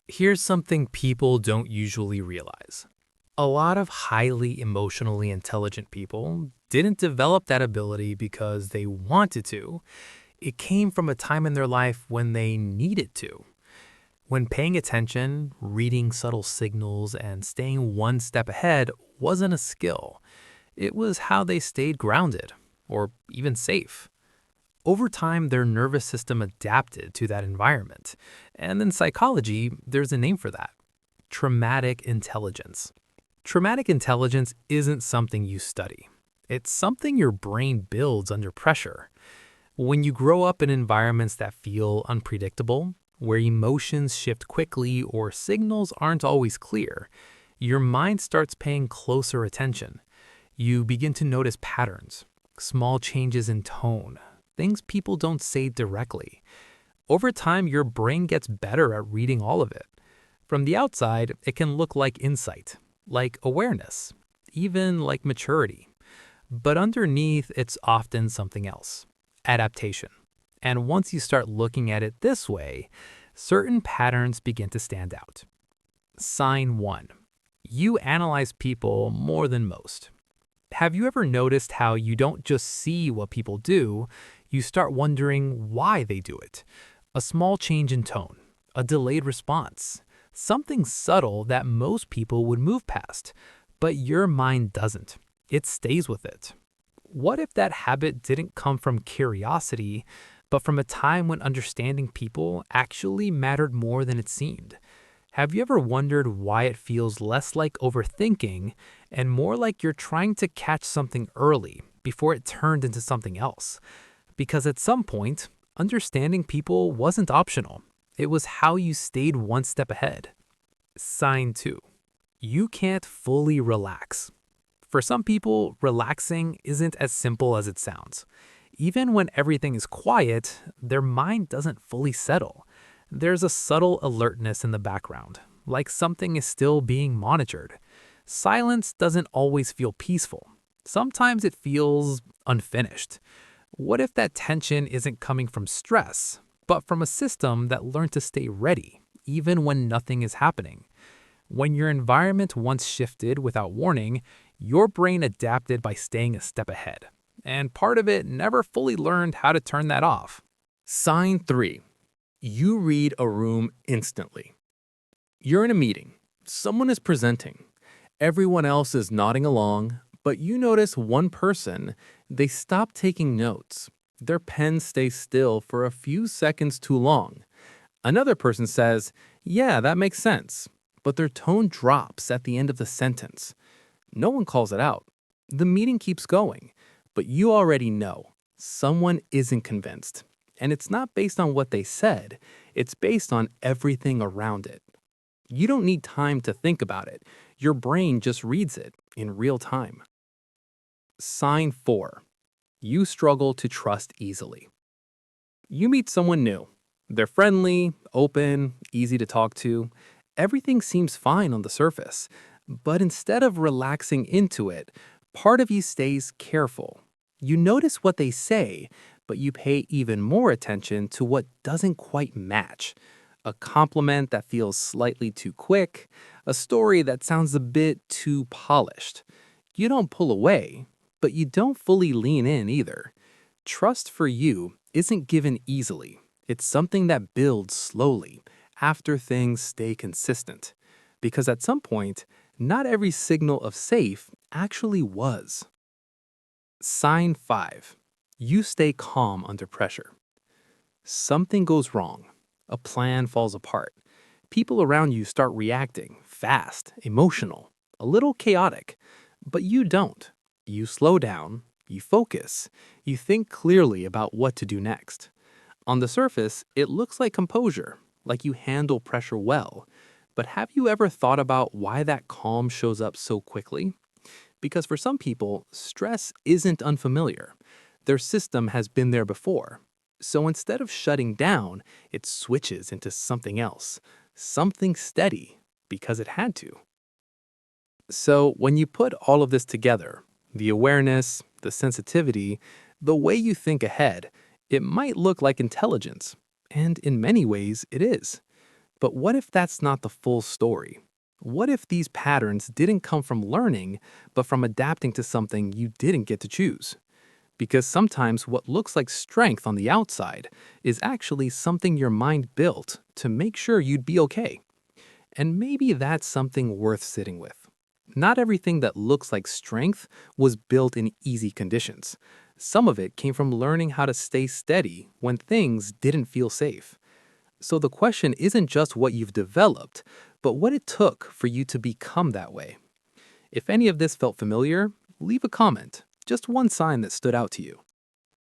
Here's something people don't usually realize. A lot of highly emotionally intelligent people didn't develop that ability because they wanted to. It came from a time in their life when they needed to. When paying attention, reading subtle signals, and staying one step ahead wasn't a skill, it was how they stayed grounded, or even safe. Over time, their nervous system adapted to that environment. And in psychology, there's a name for that: traumatic intelligence. Traumatic intelligence isn't something you study, it's something your brain builds under pressure. When you grow up in environments that feel unpredictable, where emotions shift quickly or signals aren't always clear, your mind starts paying closer attention. You begin to notice patterns, small changes in tone, things people don't say directly. Over time, your brain gets better at reading all of it. From the outside, it can look like insight, like awareness, even like maturity. But underneath, it's often something else: adaptation. And once you start looking at it this way, certain patterns begin to stand out. Sign 1. You analyze people more than most. Have you ever noticed how you don't just see what people do, you start wondering why they do it? A small change in tone, a delayed response, something subtle that most people would move past, but your mind doesn't. It stays with it. What if that habit didn't come from curiosity, but from a time when understanding people actually mattered more than it seemed? Have you ever wondered why it feels less like overthinking and more like you're trying to catch something early before it turned into something else? Because at some point, understanding people wasn't optional. It was how you stayed one step ahead. Sign 2. You can't fully relax. For some people, relaxing isn't as simple as it sounds. Even when everything is quiet, their mind doesn't fully settle. There's a subtle alertness in the background, like something is still being monitored. Silence doesn't always feel peaceful. Sometimes it feels unfinished. What if that tension isn't coming from stress, but from a system that learned to stay ready, even when nothing is happening? When your environment once shifted without warning, your brain adapted by staying a step ahead, and part of it never fully learned how to turn that off. Sign 3. You read a room instantly. You're in a meeting. Someone is presenting. Everyone else is nodding along, but you notice one person, they stop taking notes. Their pen stays still for a few seconds too long. Another person says, "Yeah, that makes sense," but their tone drops at the end of the sentence. No one calls it out. The meeting keeps going, but you already know someone isn't convinced. And it's not based on what they said, it's based on everything around it. You don't need time to think about it. Your brain just reads it in real time. Sign 4. You struggle to trust easily. You meet someone new. They're friendly, open, easy to talk to. Everything seems fine on the surface. But instead of relaxing into it, part of you stays careful. You notice what they say, but you pay even more attention to what doesn't quite match. A compliment that feels slightly too quick, a story that sounds a bit too polished. You don't pull away, but you don't fully lean in either. Trust for you isn't given easily. It's something that builds slowly after things stay consistent. Because at some point, not every signal of safe actually was. Sign 5. You stay calm under pressure. Something goes wrong. A plan falls apart. People around you start reacting, fast, emotional, a little chaotic. But you don't. You slow down, you focus, you think clearly about what to do next. On the surface, it looks like composure, like you handle pressure well. But have you ever thought about why that calm shows up so quickly? Because for some people, stress isn't unfamiliar. Their system has been there before. So instead of shutting down, it switches into something else, something steady, because it had to. So when you put all of this together, the awareness, the sensitivity, the way you think ahead, it might look like intelligence. And in many ways, it is. But what if that's not the full story? What if these patterns didn't come from learning, but from adapting to something you didn't get to choose? Because sometimes what looks like strength on the outside is actually something your mind built to make sure you'd be okay. And maybe that's something worth sitting with. Not everything that looks like strength was built in easy conditions. Some of it came from learning how to stay steady when things didn't feel safe. So the question isn't just what you've developed, but what it took for you to become that way. If any of this felt familiar, leave a comment, just one sign that stood out to you.